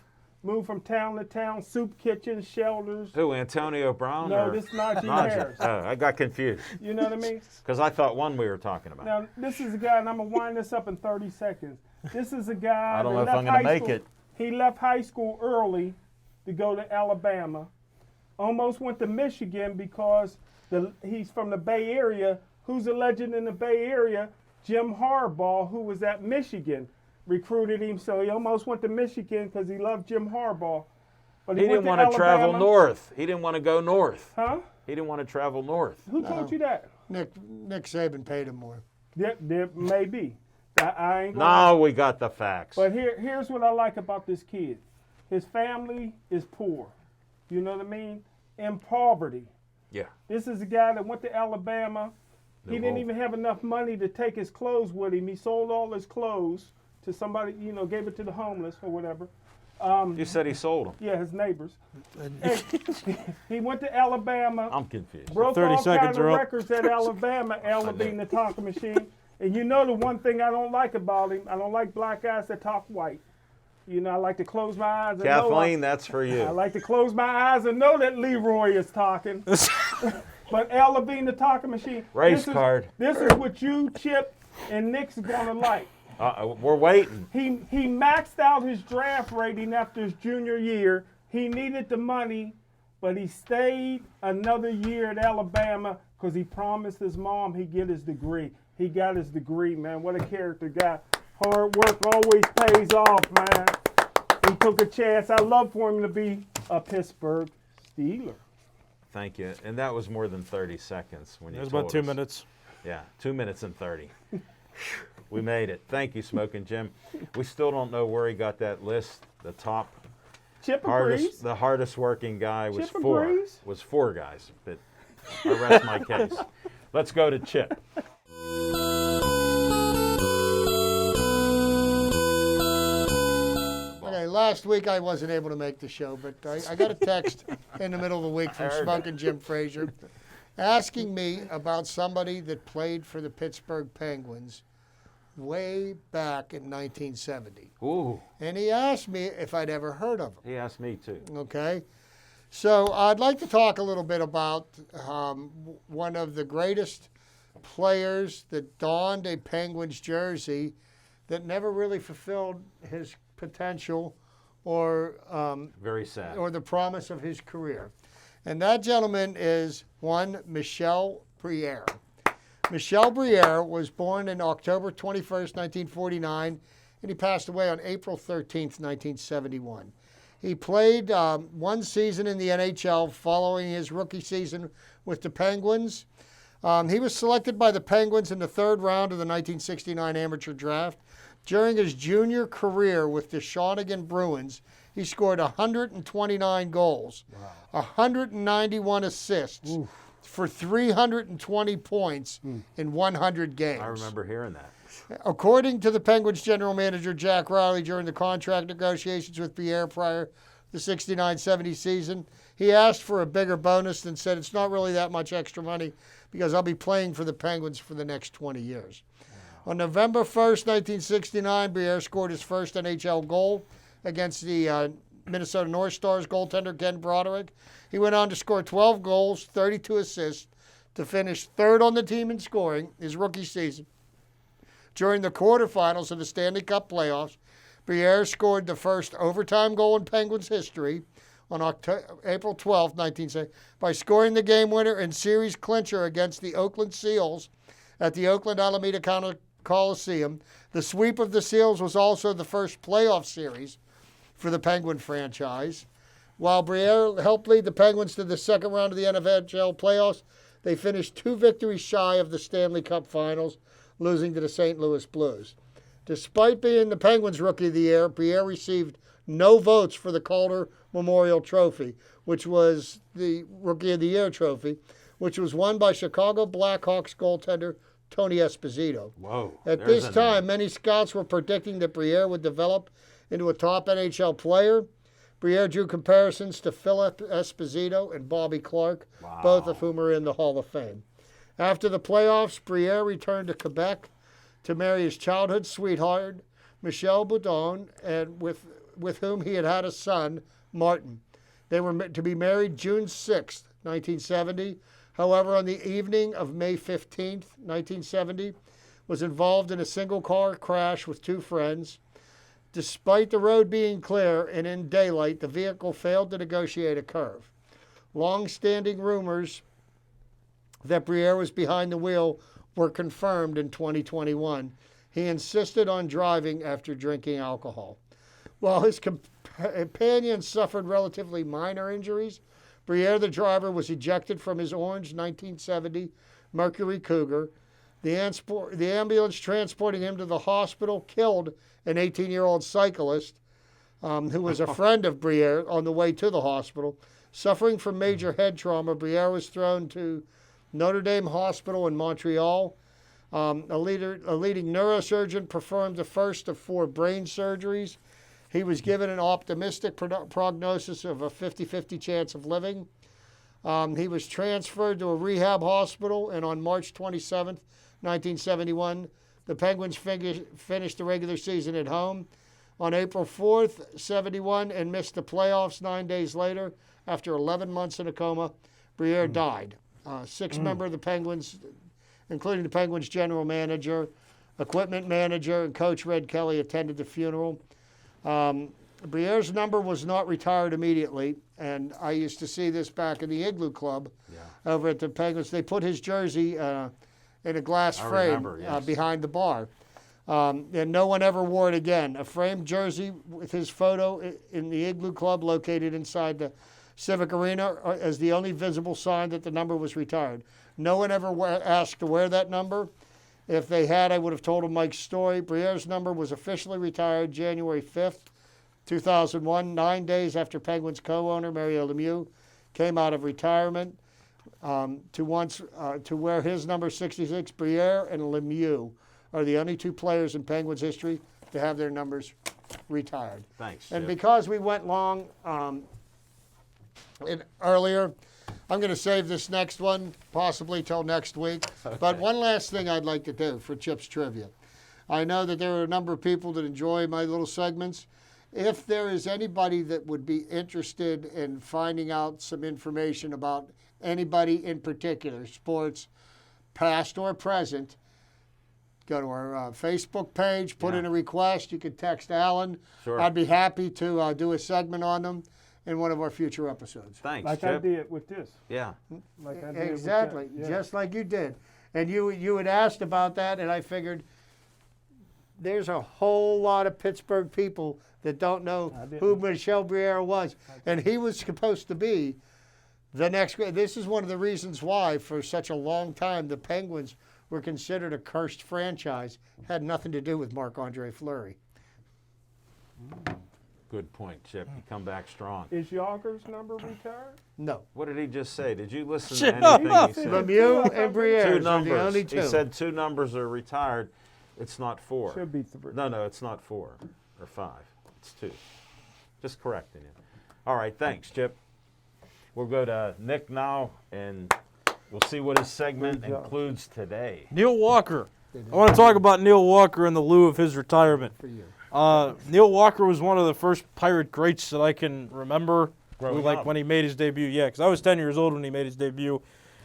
Moved from town to town. Soup kitchens, shelters. Who, Antonio Brown? No, or this is Najee Najee? Harris. Oh, I got confused. You know what I mean? Because I thought one we were talking about. Now, this is a guy, and I'm going to wind this up in 30 seconds. This is a guy I don't that know if left I'm gonna high make school- it. He left high school early to go to Alabama. Almost went to Michigan because he's from the Bay Area. Who's a legend in the Bay Area? Jim Harbaugh, who was at Michigan, recruited him. So he almost went to Michigan because he loved Jim Harbaugh. But He went didn't want to travel Alabama. north. He didn't want to go north. Huh? He didn't want to travel north. Who told you that? Nick Saban paid him more. There may be. I ain't gonna. No, we got the facts. But here's what I like about this kid. His family is poor. You know what I mean? In poverty. Yeah. This is a guy that went to Alabama. He No didn't hope. even have enough money to take his clothes with him. He sold all his clothes to somebody, gave it to the homeless or whatever. You said he sold them. Yeah, his neighbors. Hey, he went to Alabama. I'm confused. Broke 30 all seconds kinds of are up. records at Alabama, Al Levine, the talking machine. And you know the one thing I don't like about him, I don't like black guys that talk white. I like to close my eyes and know Kathleen, that's for I you. like to close my eyes and know that Leroy is talking. But Al Levine, the talking machine. Race this is- card. This is what you, Chip, and Nick's gonna like. We're waiting. He maxed out his draft rating after his junior year. He needed the money, but he stayed another year at Alabama because he promised his mom he'd get his degree. He got his degree, man. What a character guy. Hard work always pays off, man. He took a chance. I love for him to be a Pittsburgh Steeler. Thank you. And that was more than 30 seconds when you It was told about 2 us. minutes. Yeah, 2 minutes and 30. We made it. Thank you, Smoking Jim. We still don't know where he got that list. The top Chip agrees. the hardest working guy was Chip 4. agrees. Was 4 guys. But I rest my case. Let's go to Chip. Okay, last week I wasn't able to make the show, but I got a text in the middle of the week from Smoking Jim Frazier asking me about somebody that played for the Pittsburgh Penguins way back in 1970. Ooh, And he asked me if I'd ever heard of him. he asked me too. Okay. So I'd like to talk a little bit about one of the greatest players that donned a Penguins jersey that never really fulfilled his potential or Very sad. or the promise of his career. And that gentleman is one Michel Briere. Michel Briere was born on October 21st, 1949, and he passed away on April 13th, 1971. He played one season in the NHL following his rookie season with the Penguins. He was selected by the Penguins in the third round of the 1969 amateur draft. During his junior career with the Shawinigan Bruins, he scored 129 goals, 191 assists for 320 points in 100 games. I remember hearing that. According to the Penguins general manager Jack Riley during the contract negotiations with Briere prior to the 69-70 season, he asked for a bigger bonus and said, "It's not really that much extra money because I'll be playing for the Penguins for the next 20 years." On November 1st, 1969, Briere scored his first NHL goal against the Minnesota North Stars goaltender Ken Broderick. He went on to score 12 goals, 32 assists, to finish third on the team in scoring his rookie season. During the quarterfinals of the Stanley Cup playoffs, Briere scored the first overtime goal in Penguins history on April 12, 1970, by scoring the game winner and series clincher against the Oakland Seals at the Oakland Alameda Coliseum. The sweep of the Seals was also the first playoff series for the Penguin franchise. While Briere helped lead the Penguins to the second round of the NHL playoffs, they finished 2 victories shy of the Stanley Cup Finals, losing to the St. Louis Blues. Despite being the Penguins' Rookie of the Year, Briere received no votes for the Calder Memorial Trophy, which was the Rookie of the Year trophy, which was won by Chicago Blackhawks goaltender Tony Esposito. Whoa. At there's this a time, name. many scouts were predicting that Briere would develop into a top NHL player. Briere drew comparisons to Philip Esposito and Bobby Clarke, both of whom are in the Hall of Fame. After the playoffs, Briere returned to Quebec to marry his childhood sweetheart, Michelle Boudon, and with whom he had a son, Martin. They were to be married June 6, 1970. However, on the evening of May 15, 1970, was involved in a single-car crash with 2 friends. Despite the road being clear and in daylight, the vehicle failed to negotiate a curve. Long-standing rumors that Briere was behind the wheel were confirmed in 2021. He insisted on driving after drinking alcohol. While his companions suffered relatively minor injuries, Briere, the driver, was ejected from his orange 1970 Mercury Cougar. The ambulance transporting him to the hospital killed an 18-year-old cyclist who was a friend of Briere on the way to the hospital. Suffering from major head trauma, Briere was thrown to Notre Dame Hospital in Montreal. A leading neurosurgeon performed the first of 4 brain surgeries. He was given an optimistic prognosis of a 50-50 chance of living. He was transferred to a rehab hospital, and on March 27th, 1971, the Penguins finished the regular season at home. On April 4th, 71, and missed the playoffs 9 days later after 11 months in a coma, Briere died. 6 members of the Penguins, including the Penguins general manager, equipment manager, and coach Red Kelly, attended the funeral. Briere's number was not retired immediately, and I used to see this back in the Igloo Club over at the Penguins. They put his jersey in a glass frame behind the bar, and no one ever wore it again. A framed jersey with his photo in the Igloo Club located inside the Civic Arena as the only visible sign that the number was retired. No one ever asked to wear that number. If they had, I would have told them Mike's story. Briere's number was officially retired January 5th, 2001, 9 days after Penguins co-owner Mario Lemieux came out of retirement to wear his number 66. Briere and Lemieux are the only 2 players in Penguins history to have their numbers retired. Thanks, And Chip. because we went long earlier, I'm going to save this next one possibly till next week. But one last thing I'd like to do for Chip's Trivia. I know that there are a number of people that enjoy my little segments. If there is anybody that would be interested in finding out some information about anybody in particular, sports, past or present, go to our Facebook page, put in a request. You can text Alan. Sure. I'd be happy to do a segment on them in one of our future episodes. Thanks, Like I Chip. did with this. Yeah. Like I did Exactly, with that. Yeah. just like you did. And you had asked about that, and I figured there's a whole lot of Pittsburgh people that don't know who Michel Briere was. And he was supposed to be the next great. This is one of the reasons why, for such a long time, the Penguins were considered a cursed franchise. Had nothing to do with Marc-Andre Fleury. Good point, Chip. You come back strong. Is Yonkers number retired? No. What did he just say? Did you listen to Shut anything up. he said? Lemieux and Briere Two are the only numbers. two. He said 2 numbers are retired. It's not 4. Should be 3. No, it's not 4 or 5. It's 2. Just correcting you. All right, thanks, Chip. We'll go to Nick now, and we'll see what his segment Good job. includes today. Neil Walker. I want to talk about Neil Walker in the lieu of his retirement. For you. Neil Walker was one of the first Pirate greats that I can remember. Growing Like up. when he made his debut, yeah, because I was 10 years old when he made his debut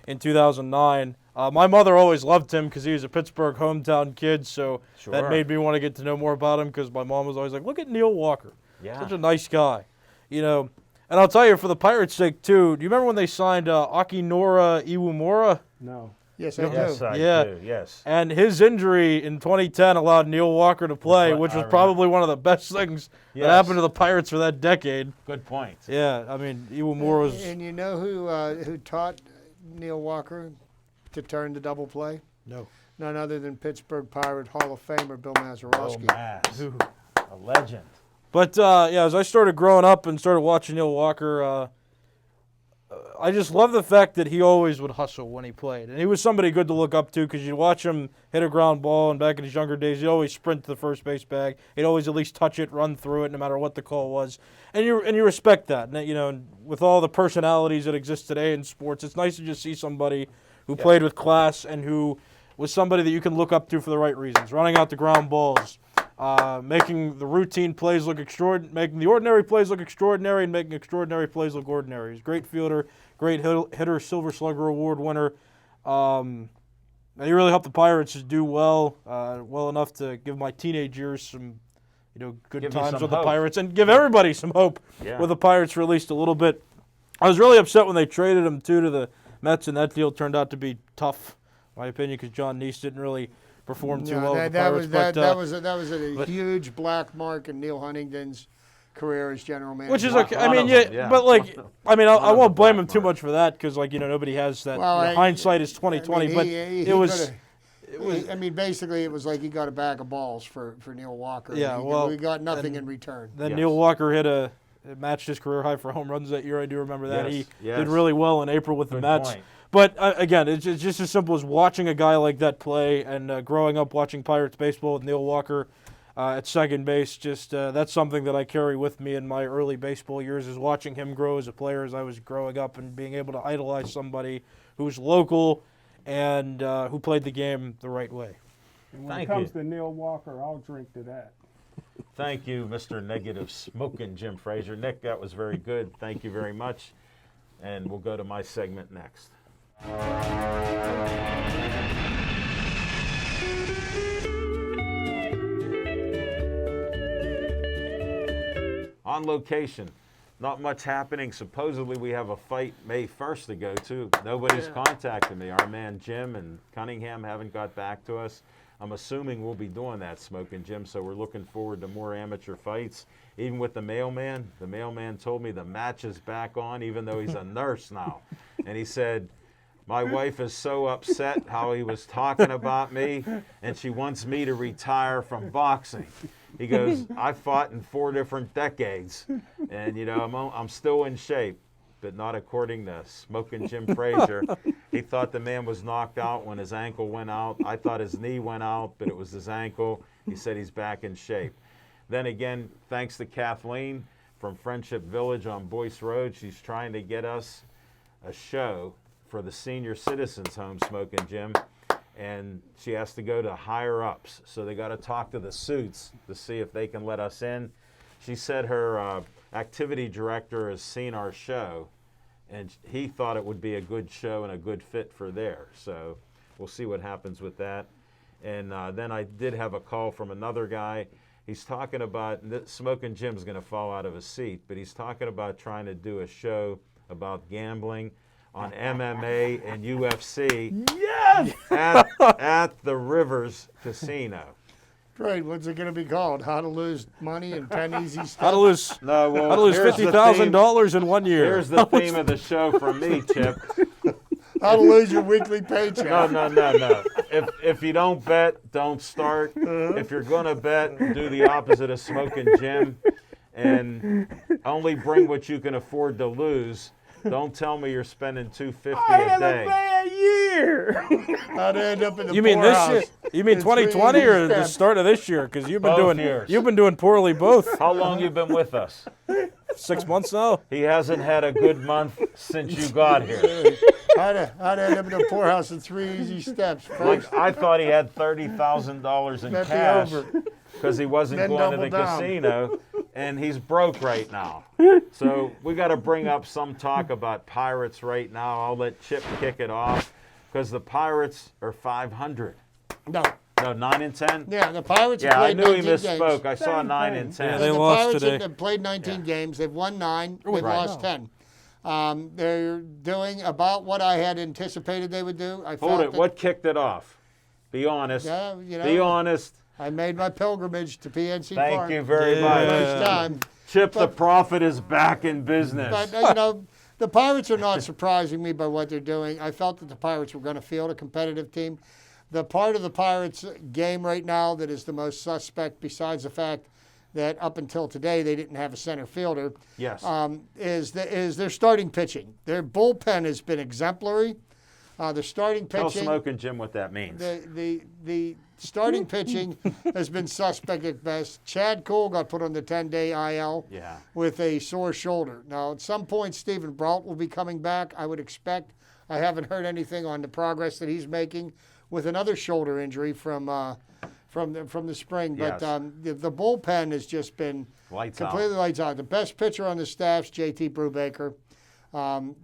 in 2009. My mother always loved him because he was a Pittsburgh hometown kid, so Sure. that made me want to get to know more about him because my mom was always like, look at Neil Walker. Yeah. Such a nice guy. You know, and I'll tell you, for the Pirates' sake, too, do you remember when they signed Akinora Iwamura? No. Yes, I Yes, do. I Yeah. do. Yes. And his injury in 2010 allowed Neil Walker to play, That's what which I was remember. probably one of the best things Yes. that happened to the Pirates for that decade. Good point. Yeah, I mean, Iwamura was... And you know who taught Neil Walker to turn to double play? No. None other than Pittsburgh Pirate Hall of Famer Bill Oh, Mazeroski. Maz. A legend. But, yeah, as I started growing up and started watching Neil Walker, I just love the fact that he always would hustle when he played. And he was somebody good to look up to because you'd watch him hit a ground ball, and back in his younger days, he'd always sprint to the first base bag. He'd always at least touch it, run through it, no matter what the call was. And you respect that. And, you know, with all the personalities that exist today in sports, it's nice to just see somebody who played with class and who was somebody that you can look up to for the right reasons. Running out the ground balls, making the routine plays look extraordinary, making the ordinary plays look extraordinary, and making extraordinary plays look ordinary. He's a great fielder, great hitter, Silver Slugger Award winner. And he really helped the Pirates do well enough to give my teenage years some, good Give you times some with the hope. Pirates and give everybody some hope Yeah. with the Pirates for at least a little bit. I was really upset when they traded him to the Mets, and that deal turned out to be tough, in my opinion, because John Neese didn't really perform too well with the Pirates. That was a huge black mark in Neil Huntington's career as general manager. Which is okay. I One mean, of yeah, them, yeah. but like, I mean, I of won't the blame black him too mark. much for that because, like, nobody has that. Well, hindsight is 2020, but it was. I mean, basically, it was like he got a bag of balls for Neil Walker. Yeah, we well, got nothing in return. Then Yes. Neil Walker it matched his career high for home runs that year. I do remember that. Yes, He yes. did really well in April with the Good Mets. point. But again, it's just as simple as watching a guy like that play and growing up watching Pirates baseball with Neil Walker at second base. Just that's something that I carry with me in my early baseball years, is watching him grow as a player as I was growing up and being able to idolize somebody who's local and who played the game the right way. And when Thank it comes you. to Neil Walker, I'll drink to that. Thank you, Mr. Negative Smoking Jim Frazier. Nick, that was very good. Thank you very much. And we'll go to my segment next. On location, not much happening. Supposedly we have a fight May 1st to go to. Nobody's contacted me. Our man Jim and Cunningham haven't got back to us. I'm assuming we'll be doing that, Smoking Jim, so we're looking forward to more amateur fights. Even with the mailman told me the match is back on, even though he's a nurse now. And he said, my wife is so upset how he was talking about me, and she wants me to retire from boxing. He goes, I fought in 4 different decades, and I'm still in shape, but not according to Smoking Jim Frazier. He thought the man was knocked out when his ankle went out. I thought his knee went out, but it was his ankle. He said he's back in shape. then again, thanks to Kathleen from Friendship Village on Boyce Road, she's trying to get us a show for the senior citizens home, Smoking Jim, and she has to go to higher ups. So they got to talk to the suits to see if they can let us in. She said her activity director has seen our show, and he thought it would be a good show and a good fit for there. So we'll see what happens with that. And then I did have a call from another guy. He's talking about, Smoking Jim's going to fall out of his seat, but he's talking about trying to do a show about gambling on MMA and UFC at the Rivers Casino. Great. What's it going to be called? How to lose money in 10 easy steps? How to lose No, well, how to lose here's the $50,000 in 1 year. Here's the theme of the show from me, Chip. How to lose your weekly paycheck. No. If you don't bet, don't start. If you're gonna bet, do the opposite of Smoking Jim, and only bring what you can afford to lose. Don't tell me you're spending $250 I a had a day. bad year. How'd end up in the You mean this year? poorhouse. You mean It's 2020 really or the steps. start of this year? Because you've been Both doing years. you've been doing poorly both. How long you been with us? 6 months now. He hasn't had a good month since you got here. How'd end up in the poorhouse in 3 easy steps. First, Like, I thought he had $30,000 in bet the cash over. because he wasn't Then going to the double down. casino, and he's broke right now. So we got to bring up some talk about Pirates right now. I'll let Chip kick it off because the Pirates are 500. No. No, 9 and 10. Yeah, the Pirates have Yeah, I played knew he 19 games. misspoke. I saw Same 9 thing. and 10. Yeah, they the lost Pirates today. have played 19 games. They've won 9. They've Right. lost 10. They're doing about what I had anticipated they would do. I Hold felt it. that- What kicked it off? Be honest. Yeah, you know, Be honest. I made my pilgrimage to PNC Thank Park. you very Yeah. much. First time. Chip, the prophet is back in business. But, you know, the Pirates are not surprising me by what they're doing. I felt that the Pirates were going to field a competitive team. The part of the Pirates game right now that is the most suspect, besides the fact that up until today they didn't have a center fielder, Yes. is their starting pitching. Their bullpen has been exemplary. The starting Tell pitching. Smoking Jim what that means. The starting pitching has been suspect at best. Chad Cole got put on the 10-day IL Yeah. with a sore shoulder. Now, at some point, Stephen Brault will be coming back, I would expect. I haven't heard anything on the progress that he's making with another shoulder injury from the spring. But Yes. the bullpen has just been Lights completely out. lights out. The best pitcher on the staff's JT Brubaker.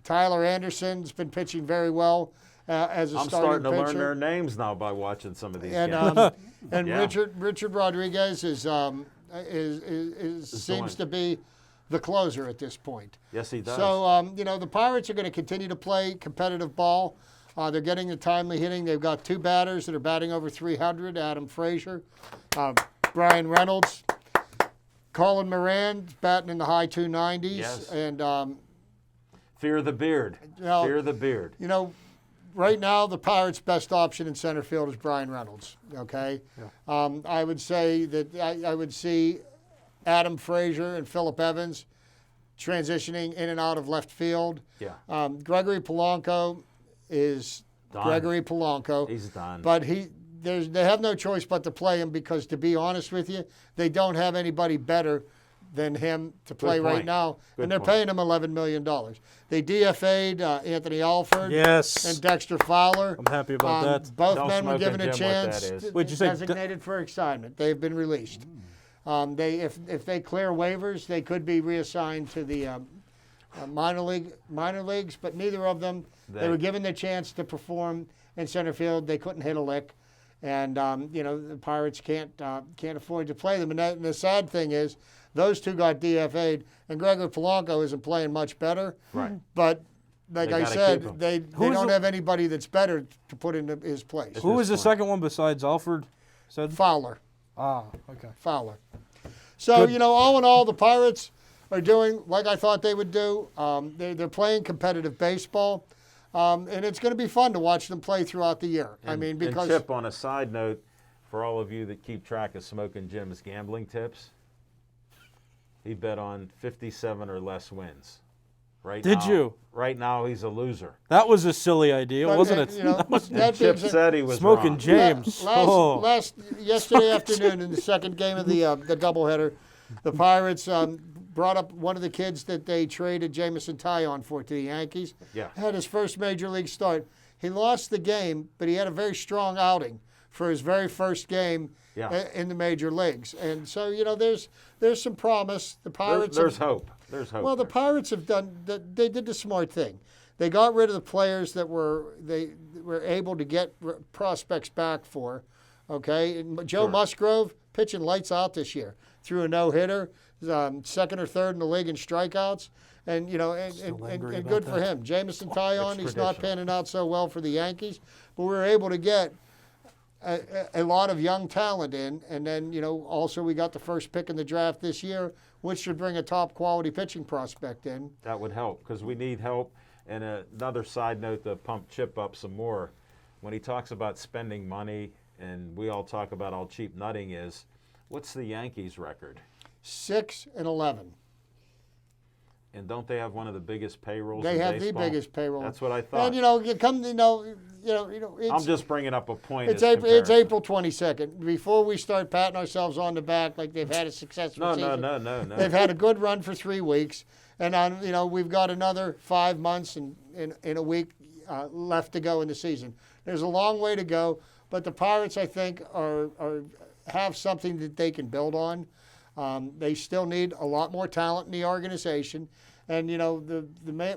Tyler Anderson's been pitching very well as a I'm starting starting to pitcher. learn their names now by watching some of these And games. and Yeah. Richard Rodriguez is seems to be the closer at this point. Yes, he does. So you know, the Pirates are going to continue to play competitive ball. They're getting the timely hitting. They've got 2 batters that are batting over 300. Adam Frazier, Brian Reynolds, Colin Moran batting in the high 290s, Yes. and Fear the beard. Well, Fear the beard. you know, right now the Pirates' best option in center field is Brian Reynolds. Okay, I would say that I would see Adam Frazier and Phillip Evans transitioning in and out of left field. Yeah. Gregory Polanco is Done. Gregory Polanco, He's done. but they have no choice but to play him because, to be honest with you, they don't have anybody better than him to play right point. now, Good and they're point. paying him $11 million. They DFA'd Anthony Alford Yes. and Dexter Fowler. I'm happy about that. Both Tell men were Smoking given a Jim what chance. that is. What'd you say, Designated for assignment. They've been released. If they clear waivers, they could be reassigned to the minor leagues. But neither of them. They were given the chance to perform in center field. They couldn't hit a lick, and you know, the Pirates can't afford to play them. And the sad thing is, those two got DFA'd, and Gregory Polanco isn't playing much better. Right. But like They I gotta said, keep him. they Who's don't the- have anybody that's better to put into his place. Who was the point. second one besides Alford? Said. Fowler. Okay. Fowler. So, Good. you know, all in all, the Pirates are doing like I thought they would do. They're playing competitive baseball, and it's going to be fun to watch them play throughout the year. And because Chip, on a side note, for all of you that keep track of Smoking Jim's gambling tips, he bet on 57 or less wins. Right Did now, you? Right now, he's a loser. That was a silly idea, But, wasn't it? You know, that being Chip said- said he was Smoking wrong. James. Yesterday afternoon in the second game of the doubleheader, the Pirates brought up one of the kids that they traded Jamison Tyon for to the Yankees. Yeah. Had his first major league start. He lost the game, but he had a very strong outing for his very first game in the major leagues. And so, you know, there's some promise. The Pirates There's hope. There's hope. well, the there. Pirates have they did the smart thing. They got rid of the players that they were able to get prospects back for. Okay, and Joe Musgrove pitching lights out this year. Threw a no-hitter, second or third in the league in strikeouts, and you know, and good for him. Jamison Tyon, he's not panning out so well for the Yankees, but we were able to get a lot of young talent in, and then you know, also we got the first pick in the draft this year, which should bring a top quality pitching prospect in. That would help because we need help. And another side note to pump Chip up some more, when he talks about spending money, and we all talk about how cheap nutting is, what's the Yankees' record? 6-11. And don't they have one of the biggest payrolls? They in have baseball? the biggest payroll. That's what I thought. And you know, you come, it's, I'm just bringing up a point. It's as April. It's comparison. April 22nd. Before we start patting ourselves on the back like they've had a successful season. No. They've had a good run for 3 weeks, and you know, we've got another 5 months and in a week left to go in the season. There's a long way to go, but the Pirates, I think, have something that they can build on. They still need a lot more talent in the organization. And, you know, the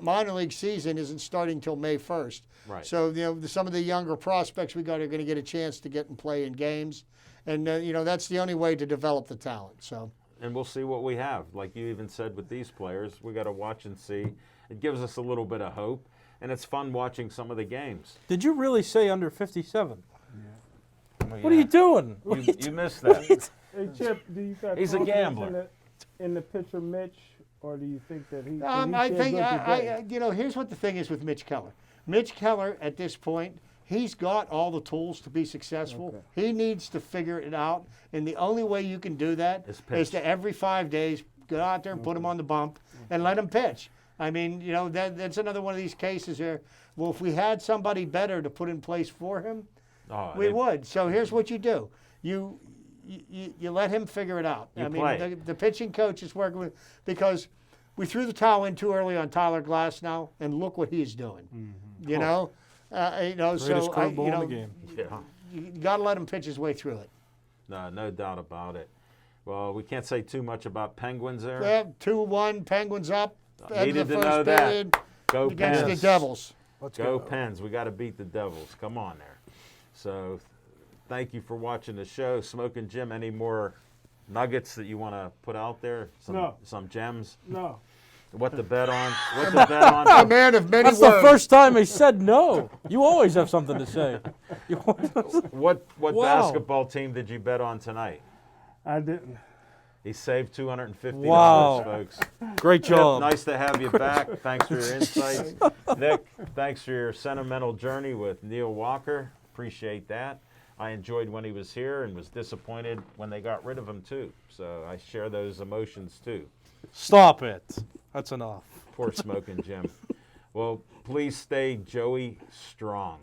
minor league season isn't starting until May 1st. Right. So, you know, some of the younger prospects we got are going to get a chance to get and play in games. And, you know, that's the only way to develop the talent. So. And we'll see what we have. Like you even said with these players, we got to watch and see. It gives us a little bit of hope. And it's fun watching some of the games. Did you really say under 57? Well, What are you doing? You missed that. Hey Chip, do you got He's a confidence gambler. in the pitcher Mitch, or do you think that he? I think, you know, here's what the thing is with Mitch Keller. Mitch Keller, at this point, he's got all the tools to be successful. Okay. He needs to figure it out. And the only way you can do that Is is pitch. to every 5 days go out there and put him on the bump and let him pitch. I mean, you know, that's another one of these cases here. Well, if we had somebody better to put in place for him, we would. So here's what you do. You let him figure it out. You I mean, play. the pitching coach is working with, because we threw the towel in too early on Tyler Glass now, and look what he's doing. You know, Greatest so curveball you know, in the game. Yeah. you got to let him pitch his way through it. No doubt about it. Well, we can't say too much about Penguins there. Yeah, 2-1, Penguins up. End Needed of the to first know that. period Go against Pens. the Devils. Go Pens. We got to beat the Devils. Come on there. So thank you for watching the show. Smoking Jim, any more nuggets that you want to put out there? No. Some gems? No. What to bet on? What to bet on? A man of many That's words. the first time he said no. You always have something to say. What Wow. basketball team did you bet on tonight? I didn't. He saved $250, Wow. folks. Great Chip, job. nice to have you back. Thanks for your insights. Nick, thanks for your sentimental journey with Neil Walker. Appreciate that. I enjoyed when he was here and was disappointed when they got rid of him too. So I share those emotions too. Stop it. That's enough. Poor Smoking Jim. Well, please stay Joey strong.